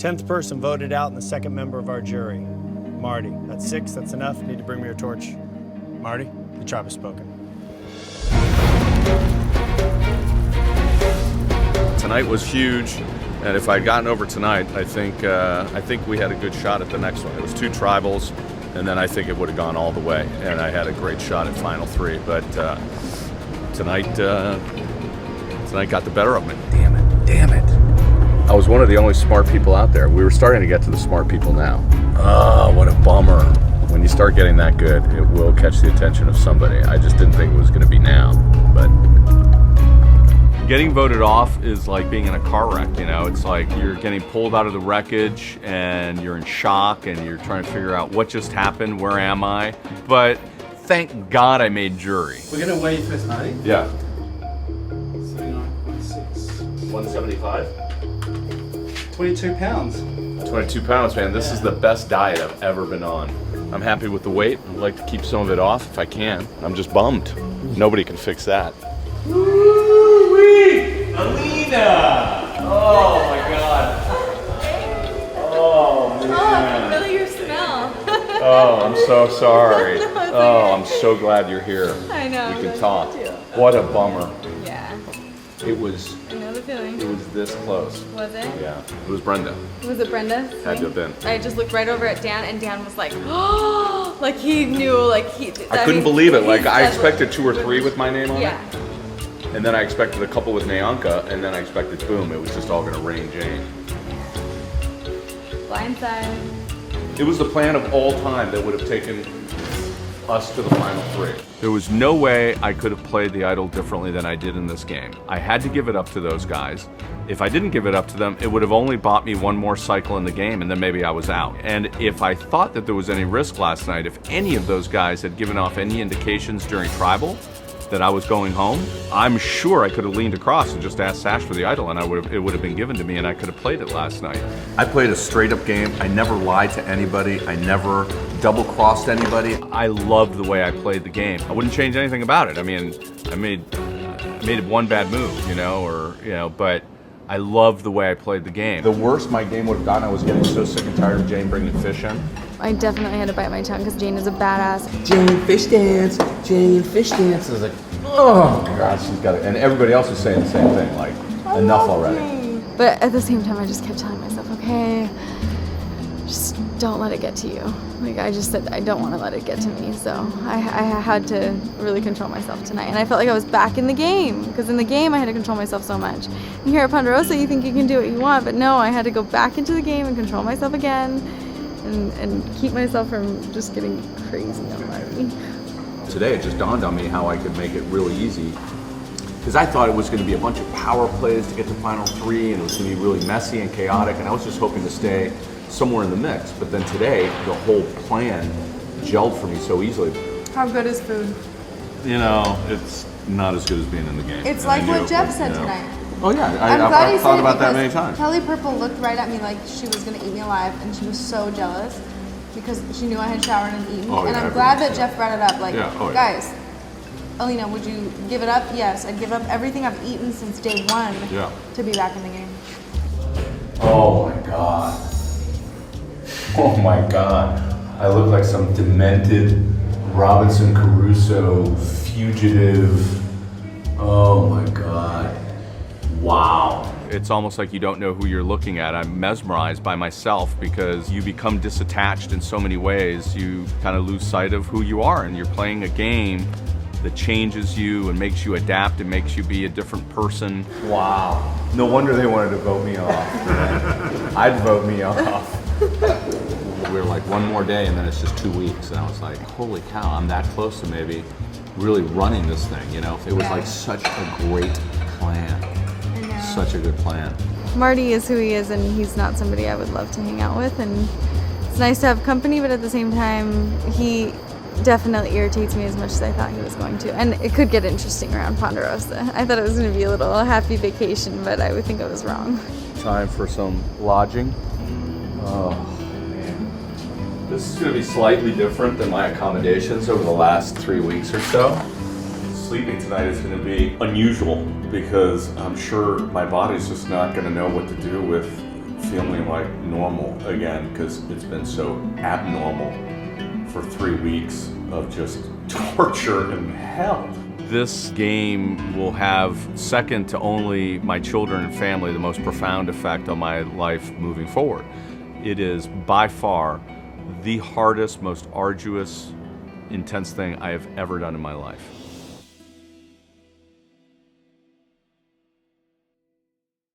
10th person voted out and the second member of our jury. Marty. That's 6, that's enough. You need to bring me your torch. Marty, the tribe has spoken. Tonight was huge, and if I'd gotten over tonight, I think we had a good shot at the next one. It was 2 tribals, and then I think it would have gone all the way, and I had a great shot at final 3. But tonight got the better of me. Damn it. I was one of the only smart people out there. We were starting to get to the smart people now. Oh, what a bummer. When you start getting that good, it will catch the attention of somebody. I just didn't think it was going to be now, but getting voted off is like being in a car wreck, you know? It's like you're getting pulled out of the wreckage and you're in shock and you're trying to figure out what just happened, where am I? But thank God I made jury. We're gonna weigh you first, Marty. Yeah. 39.6. 175? 22 pounds. 22 pounds, man. This is the best diet I've ever been on. I'm happy with the weight. I'd like to keep some of it off if I can. I'm just bummed. Nobody can fix that. Woo-wee! Alina! Oh my God. Oh man. Oh, I can feel your smell. Oh, I'm so sorry. No, it's Oh, okay. I'm so glad you're here. I know. We I'm can glad talk. you too. What a bummer. Yeah, It was I know the feeling. this close. Was it? Yeah. It was Brenda. Was it Brenda? Had to have been. I just looked right over at Dan, and Dan was like, oh, like he knew, like he. I couldn't believe it. Like he's I deadly. expected 2 or 3 with my name on Yeah. it. And then I expected a couple with Nyanka, and then I expected, boom, it was just all gonna rain Jane. Blindside. It was the plan of all time that would have taken us to the final 3. There was no way I could have played the idol differently than I did in this game. I had to give it up to those guys. If I didn't give it up to them, it would have only bought me 1 more cycle in the game, and then maybe I was out. And if I thought that there was any risk last night, if any of those guys had given off any indications during Tribal that I was going home, I'm sure I could have leaned across and just asked Sash for the idol, and it would have been given to me, and I could have played it last night. I played a straight-up game. I never lied to anybody. I never double-crossed anybody. I loved the way I played the game. I wouldn't change anything about it. I mean, I made 1 bad move, you know, but I loved the way I played the game. The worst my game would have gotten, I was getting so sick and tired of Jane bringing fish in. I definitely had to bite my tongue because Jane is a badass. Jane, fish dance. Jane, fish dance. I was like, oh my God, she's got it. And everybody else was saying the same thing, like, enough already. But at the same time, I just kept telling myself, okay, just don't let it get to you. Like I just said, I don't want to let it get to me. So I had to really control myself tonight. And I felt like I was back in the game because in the game I had to control myself so much. And here at Ponderosa, you think you can do what you want, but no, I had to go back into the game and control myself again and keep myself from just getting crazy on Marty. Today it just dawned on me how I could make it really easy. Because I thought it was going to be a bunch of power plays to get to final 3, and it was going to be really messy and chaotic, and I was just hoping to stay somewhere in the mix. But then today, the whole plan gelled for me so easily. How good is food? You know, it's not as good as being in the game. It's And like I knew what Jeff it, said you know. tonight. Oh yeah, I'm glad he I've thought said it about that because many times. Kelly Purple looked right at me like she was gonna eat me alive, and she was so jealous because she knew I had showered and eaten. Oh, and yeah, I'm glad everyone's that Jeff brought it up. Like, Yeah, oh, yeah. guys, Alina, would you give it up? Yes, I'd give up everything I've eaten since day 1 Yeah. to be back in the game. Oh my God. Oh my God. I look like some demented Robinson Crusoe fugitive. Oh my God. Wow. It's almost like you don't know who you're looking at. I'm mesmerized by myself because you become disattached in so many ways. You kind of lose sight of who you are, and you're playing a game that changes you and makes you adapt and makes you be a different person. Wow. No wonder they wanted to vote me off. I'd vote me off. We were like 1 more day and then it's just 2 weeks, and I was like, holy cow, I'm that close to maybe really running this thing, you know? It was like such a great plan. Such a good plan. Marty is who he is, and he's not somebody I would love to hang out with, and it's nice to have company, but at the same time, he definitely irritates me as much as I thought he was going to. And it could get interesting around Ponderosa. I thought it was going to be a little happy vacation, but I would think I was wrong. Time for some lodging. Oh, man. This is going to be slightly different than my accommodations over the last 3 weeks or so. Sleeping tonight is going to be unusual because I'm sure my body's just not going to know what to do with feeling like normal again, because it's been so abnormal for 3 weeks of just torture and hell. This game will have, second to only my children and family, the most profound effect on my life moving forward. It is by far the hardest, most arduous, intense thing I have ever done in my life.